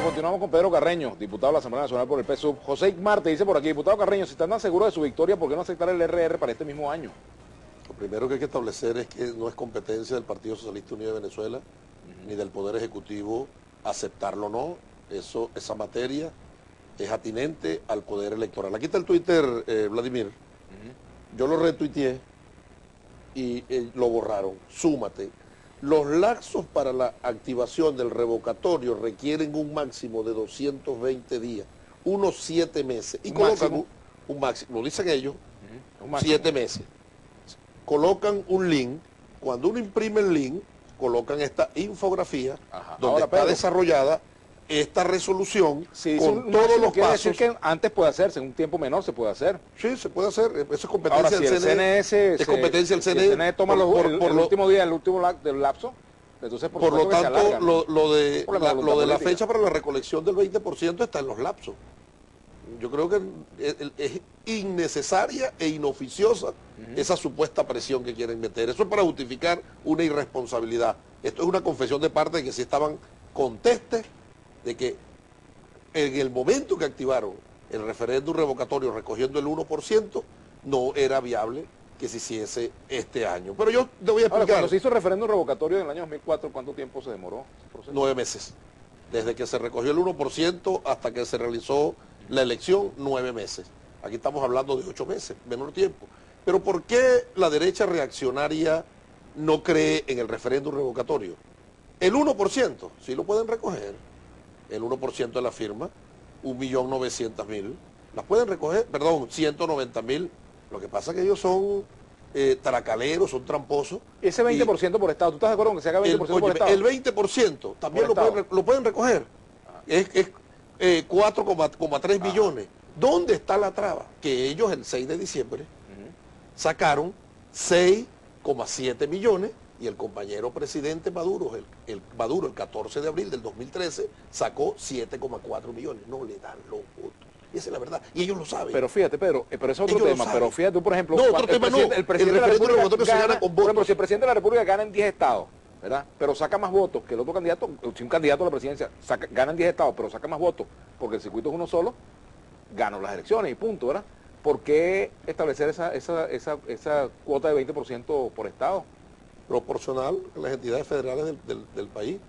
continuamos con Pedro Carreño, diputado de la Asamblea Nacional por el PSUV. José Marte dice por aquí, diputado Carreño, si están tan seguros de su victoria, ¿por qué no aceptar el RR para este mismo año? Lo primero que hay que establecer es que no es competencia del Partido Socialista Unido de Venezuela, ni del Poder Ejecutivo aceptarlo o no. Esa materia es atinente al Poder Electoral. Aquí está el Twitter, Vladimir. Yo lo retuiteé y lo borraron. Súmate. Los lapsos para la activación del revocatorio requieren un máximo de 220 días, unos 7 meses. Y colocan un máximo, lo dicen ellos, 7 meses. Colocan un link, cuando uno imprime el link, colocan esta infografía donde está desarrollada esta resolución con todos los pasos. Decir que antes puede hacerse, en un tiempo menor se puede hacer. Sí, se puede hacer, eso es competencia del CNE. Es competencia del CNE. El CNE toma el último día, el último del lapso, entonces por lo tanto, lo de la fecha para la recolección del 20% está en los lapsos. Yo creo que es innecesaria e inoficiosa esa supuesta presión que quieren meter. Eso es para justificar una irresponsabilidad. Esto es una confesión de parte de que si estaban contestes de que en el momento que activaron el referéndum revocatorio recogiendo el 1%, no era viable que se hiciese este año. Pero yo te voy a explicar. Cuando se hizo el referéndum revocatorio en el año 2004, ¿cuánto tiempo se demoró ese proceso? 9 meses. Desde que se recogió el 1% hasta que se realizó la elección, 9 meses. Aquí estamos hablando de 8 meses, menor tiempo. Pero ¿por qué la derecha reaccionaria no cree en el referéndum revocatorio? El 1%, sí lo pueden recoger. El 1% de la firma, 1.900.000. Las pueden recoger, perdón, 190.000. Lo que pasa es que ellos son tracaleros, son tramposos. Ese 20% por Estado, ¿tú estás de acuerdo con que se haga 20% por Estado? El 20% también lo pueden recoger. Es 4,3 millones. ¿Dónde está la traba? Que ellos el 6 de diciembre sacaron 6,7 millones y el compañero presidente Maduro, el 14 de abril del 2013, sacó 7,4 millones. No le dan los votos. Esa es la verdad. Y ellos lo saben. Pero fíjate, Pedro, pero es otro tema. Pero fíjate tú, por ejemplo, no, otro tema no. El presidente de la República se gana con votos. Por ejemplo, si el presidente de la República gana en 10 estados, ¿verdad? Pero saca más votos que el otro candidato, si un candidato a la presidencia gana en 10 estados, pero saca más votos porque el circuito es uno solo, gana las elecciones y punto, ¿verdad? ¿Por qué establecer esa cuota de 20% por estado? Proporcional a las entidades federales del país.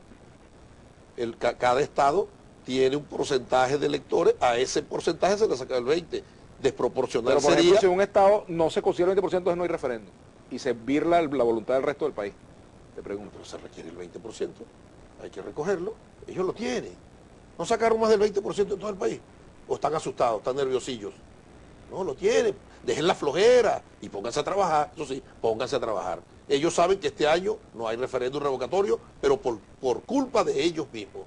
Cada estado tiene un porcentaje de electores, a ese porcentaje se le saca el 20%. Desproporcional pero por sería... ejemplo, si un estado no se considera el 20%, entonces no hay referéndum. Y se birla la voluntad del resto del país. Te pregunto. Pero se requiere el 20%. Hay que recogerlo. Ellos lo tienen. ¿No sacaron más del 20% en todo el país? ¿O están asustados, están nerviosillos? No, lo tienen. Dejen la flojera y pónganse a trabajar. Eso sí, pónganse a trabajar. Ellos saben que este año no hay referéndum revocatorio, pero por culpa de ellos mismos.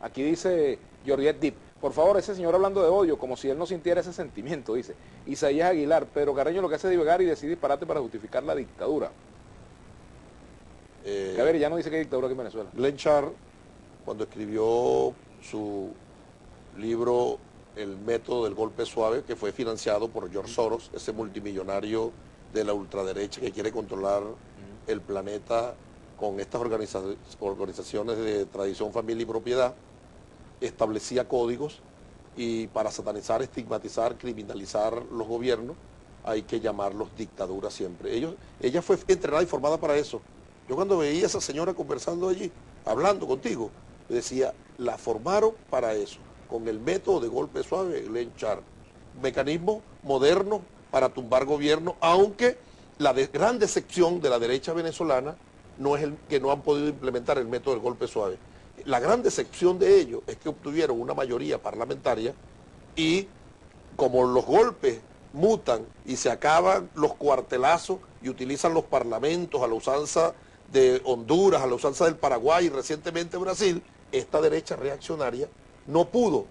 Aquí dice Jordiet Dip, por favor, ese señor hablando de odio, como si él no sintiera ese sentimiento, dice Isaías Aguilar, pero Carreño lo que hace es divagar y decir disparate para justificar la dictadura. A ver, ya no dice que hay dictadura aquí en Venezuela. Glenn Charr, cuando escribió su libro El método del golpe suave, que fue financiado por George Soros, ese multimillonario de la ultraderecha que quiere controlar el planeta con estas organizaciones de tradición, familia y propiedad, establecía códigos y para satanizar, estigmatizar, criminalizar los gobiernos hay que llamarlos dictaduras siempre. Ella fue entrenada y formada para eso. Yo cuando veía a esa señora conversando allí, hablando contigo, decía, la formaron para eso, con el método de golpe suave, Glenn Charr. Mecanismo moderno para tumbar gobierno, aunque la gran decepción de la derecha venezolana no es que no han podido implementar el método del golpe suave. La gran decepción de ellos es que obtuvieron una mayoría parlamentaria y como los golpes mutan y se acaban los cuartelazos y utilizan los parlamentos a la usanza de Honduras, a la usanza del Paraguay y recientemente Brasil, esta derecha reaccionaria no pudo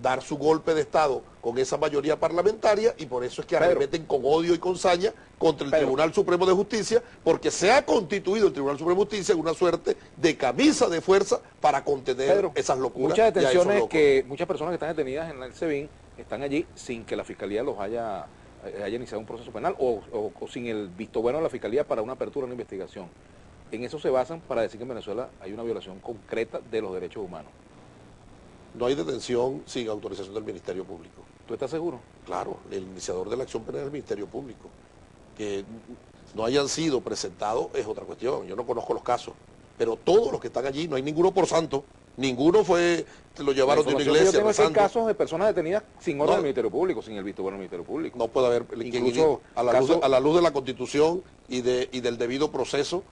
dar su golpe de Estado con esa mayoría parlamentaria y por eso es que arremeten con odio y con saña contra el Tribunal Supremo de Justicia, porque se ha constituido el Tribunal Supremo de Justicia en una suerte de camisa de fuerza para contener esas locuras. Muchas detenciones que muchas personas que están detenidas en el SEBIN están allí sin que la Fiscalía los haya iniciado un proceso penal o sin el visto bueno de la Fiscalía para una apertura, una investigación. En eso se basan para decir que en Venezuela hay una violación concreta de los derechos humanos. No hay detención sin autorización del Ministerio Público. ¿Tú estás seguro? Claro, el iniciador de la acción penal es el Ministerio Público. Que no hayan sido presentados es otra cuestión. Yo no conozco los casos. Pero todos los que están allí, no hay ninguno por santo. Ninguno lo llevaron de una iglesia. Yo tengo rezando. casos de personas detenidas sin orden del Ministerio Público, sin el visto bueno del Ministerio Público. No puede haber, Incluso a la luz de la Constitución y del debido proceso,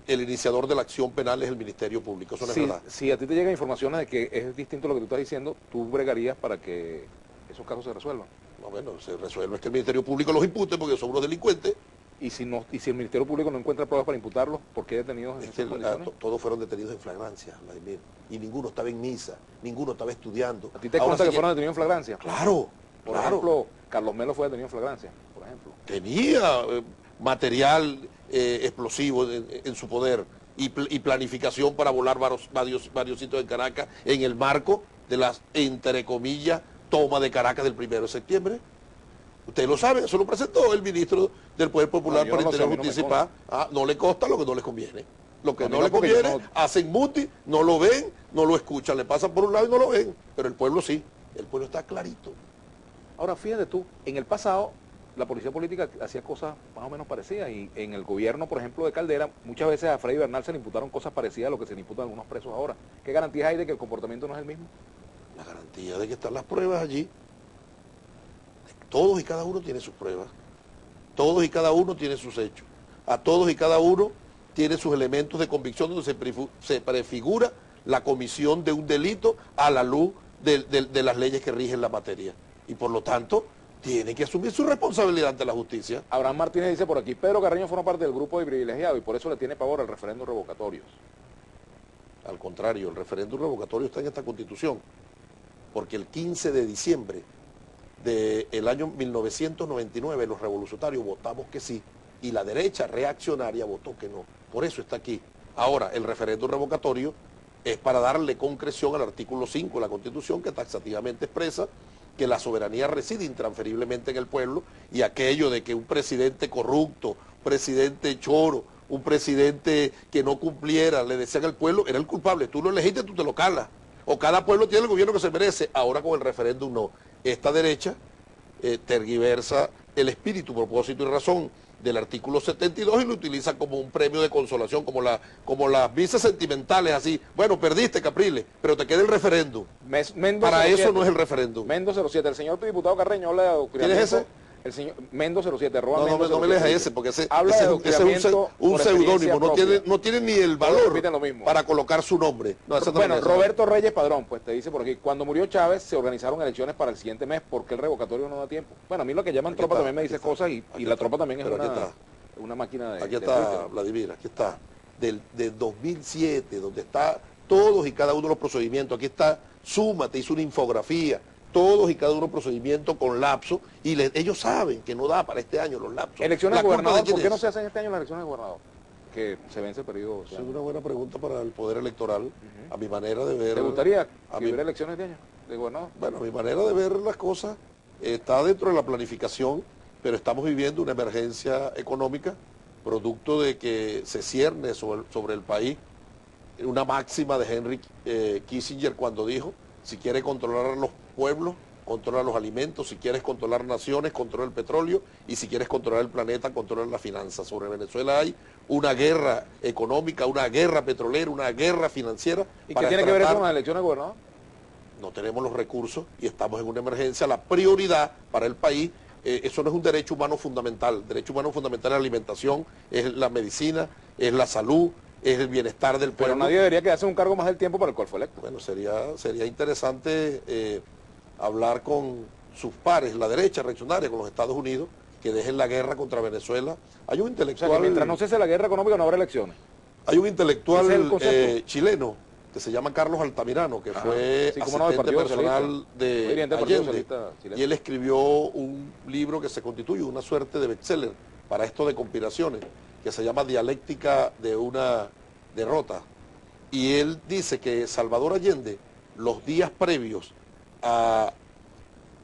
el iniciador de la acción penal es el Ministerio Público. Eso no es verdad. Si a ti te llegan informaciones de que es distinto lo que tú estás diciendo, tú bregarías para que esos casos se resuelvan. No, bueno, se resuelve es que el Ministerio Público los impute porque son unos delincuentes. Y si el Ministerio Público no encuentra pruebas para imputarlos, ¿por qué detenidos en esas condiciones? Todos fueron detenidos en flagrancia, Vladimir. Y ninguno estaba en misa, ninguno estaba estudiando. ¿A ti te consta que fueron detenidos en flagrancia? Claro, Por ejemplo, Carlos Melo fue detenido en flagrancia, por ejemplo. Tenía material explosivo en su poder y planificación para volar varios sitios en Caracas en el marco de las, entre comillas, toma de Caracas del 1 de septiembre. Usted lo sabe, eso lo presentó el ministro del Poder Popular para Interior, Justicia y Paz. No le consta lo que no les conviene. Lo que no le conviene, hacen muti, no lo ven, no lo escuchan, le pasan por un lado y no lo ven. Pero el pueblo sí, el pueblo está clarito. Ahora, fíjate tú, en el pasado la policía política hacía cosas más o menos parecidas y en el gobierno, por ejemplo, de Caldera, muchas veces a Freddy Bernal se le imputaron cosas parecidas a lo que se le imputan a algunos presos ahora. ¿Qué garantías hay de que el comportamiento no es el mismo? La garantía de que están las pruebas allí. Todos y cada uno tiene sus pruebas. Todos y cada uno tiene sus hechos. A todos y cada uno tiene sus elementos de convicción donde se prefigura la comisión de un delito a la luz de las leyes que rigen la materia. Y por lo tanto, tiene que asumir su responsabilidad ante la justicia. Abraham Martínez dice por aquí, Pedro Carreño forma parte del grupo de privilegiados y por eso le tiene pavor al referéndum revocatorio. Al contrario, el referéndum revocatorio está en esta Constitución, porque el 15 de diciembre del año 1999 los revolucionarios votamos que sí y la derecha reaccionaria votó que no. Por eso está aquí. Ahora, el referéndum revocatorio es para darle concreción al artículo 5 de la Constitución que taxativamente expresa que la soberanía reside intransferiblemente en el pueblo y aquello de que un presidente corrupto, un presidente choro, un presidente que no cumpliera, le decían al pueblo, era el culpable. Tú lo elegiste, tú te lo calas. O cada pueblo tiene el gobierno que se merece. Ahora con el referéndum no. Esta derecha tergiversa el espíritu, propósito y razón del artículo 72 y lo utiliza como un premio de consolación, como las visas sentimentales, así. Bueno, perdiste, Capriles, pero te queda el referéndum. Para eso no es el referéndum. Mendo 07, el señor diputado Carreño habla de adoctrinamiento. ¿Quién es ese? El señor Mendo 07, no me leas ese, porque ese es un seudónimo, no tiene ni el valor para colocar su nombre. Bueno, Roberto Reyes Padrón, pues te dice por aquí, cuando murió Chávez se organizaron elecciones para el siguiente mes, ¿por qué el revocatorio no da tiempo? Bueno, a mí lo que llaman tropa también me dice cosas y la tropa también es una máquina de... Aquí está, Vladimir, aquí está, de 2007, donde está todos y cada uno de los procedimientos, aquí está, súmate, hizo una infografía, todos y cada uno procedimiento con lapso, y ellos saben que no da para este año los lapsos. Elecciones de gobernador, ¿por qué no se hacen este año las elecciones de gobernador? Que se vence el periodo. Es una buena pregunta para el Poder Electoral, a mi manera de ver. ¿Te gustaría que hubiera elecciones de año de gobernador? Bueno, a mi manera de ver las cosas está dentro de la planificación, pero estamos viviendo una emergencia económica, producto de que se cierne sobre el país una máxima de Henry Kissinger cuando dijo, si quiere controlar los pueblos, controla los alimentos, si quieres controlar naciones, controla el petróleo, y si quieres controlar el planeta, controla las finanzas. Sobre Venezuela hay una guerra económica, una guerra petrolera, una guerra financiera. ¿Y qué tiene que ver eso con las elecciones de gobernador? No tenemos los recursos y estamos en una emergencia. La prioridad para el país, eso no es un derecho humano fundamental. El derecho humano fundamental es la alimentación, es la medicina, es la salud, es el bienestar del pueblo. Pero nadie debería quedarse un cargo más del tiempo para el cual fue electo. Bueno, sería interesante hablar con sus pares, la derecha reaccionaria, con los Estados Unidos, que dejen la guerra contra Venezuela. Hay un intelectual... O sea, que mientras no cese la guerra económica no habrá elecciones. Hay un intelectual chileno que se llama Carlos Altamirano, que fue asistente personal de Allende, y él escribió un libro que se constituye una suerte de bestseller para esto de conspiraciones, que se llama Dialéctica de una derrota. Y él dice que Salvador Allende, los días previos a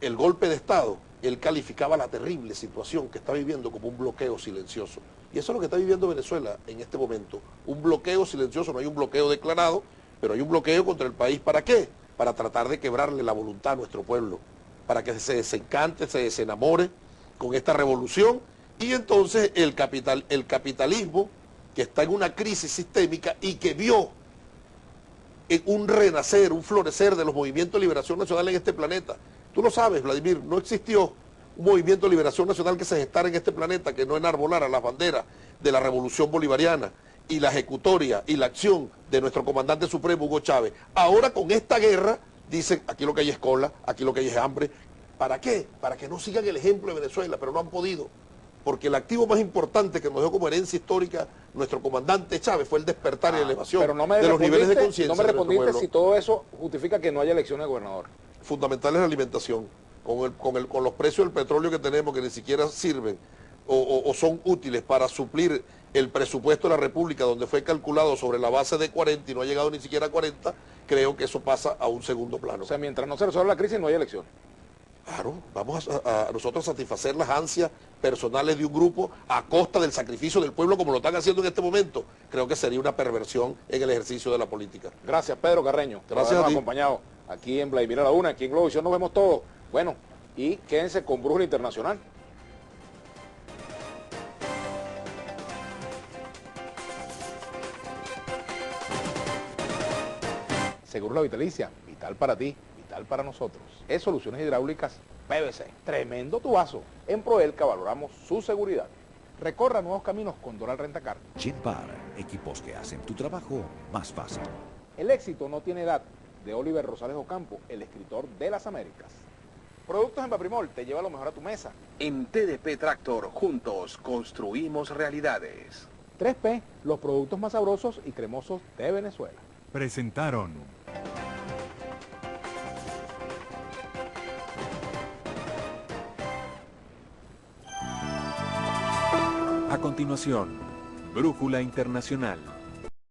el golpe de Estado, él calificaba la terrible situación que está viviendo como un bloqueo silencioso. Y eso es lo que está viviendo Venezuela en este momento. Un bloqueo silencioso, no hay un bloqueo declarado, pero hay un bloqueo contra el país. ¿Para qué? para tratar de quebrarle la voluntad a nuestro pueblo, para que se desencante, se desenamore con esta revolución, y entonces el capitalismo, que está en una crisis sistémica y que vio un renacer, un florecer de los movimientos de liberación nacional en este planeta. Tú lo sabes, Vladimir, no existió un movimiento de liberación nacional que se gestara en este planeta que no enarbolara las banderas de la revolución bolivariana y la ejecutoria y la acción de nuestro comandante supremo Hugo Chávez. Ahora con esta guerra dicen, aquí lo que hay es cola, aquí lo que hay es hambre. ¿Para qué? Para que no sigan el ejemplo de Venezuela, pero no han podido. Porque el activo más importante que nos dio como herencia histórica nuestro comandante Chávez fue el despertar y la elevación pero de los niveles de conciencia. No me respondiste si todo eso justifica que no haya elecciones de gobernador. Fundamental es la alimentación. Con los precios del petróleo que tenemos, que ni siquiera sirven o son útiles para suplir el presupuesto de la República, donde fue calculado sobre la base de 40 y no ha llegado ni siquiera a 40, creo que eso pasa a un segundo plano. O sea, mientras no se resuelva la crisis, no hay elecciones. Claro, vamos a nosotros satisfacer las ansias personales de un grupo a costa del sacrificio del pueblo, como lo están haciendo en este momento. Creo que sería una perversión en el ejercicio de la política. Gracias, Pedro Carreño. Gracias a ti. Acompañado aquí en Vladimir a la Una, aquí en Globovisión nos vemos todos. Bueno, y quédense con Brújula Internacional. Seguro La Vitalicia, vital para ti, vital para nosotros. Es Soluciones Hidráulicas PVC. Tremendo tubazo. En Proelca valoramos su seguridad. Recorra nuevos caminos con Doral Rentacar. Chinpar, equipos que hacen tu trabajo más fácil. El éxito no tiene edad, de Oliver Rosales Ocampo, el escritor de las Américas. Productos en Paprimol, te lleva lo mejor a tu mesa. En TDP Tractor, juntos construimos realidades. 3P, los productos más sabrosos y cremosos de Venezuela. Presentaron. A continuación, Brújula Internacional.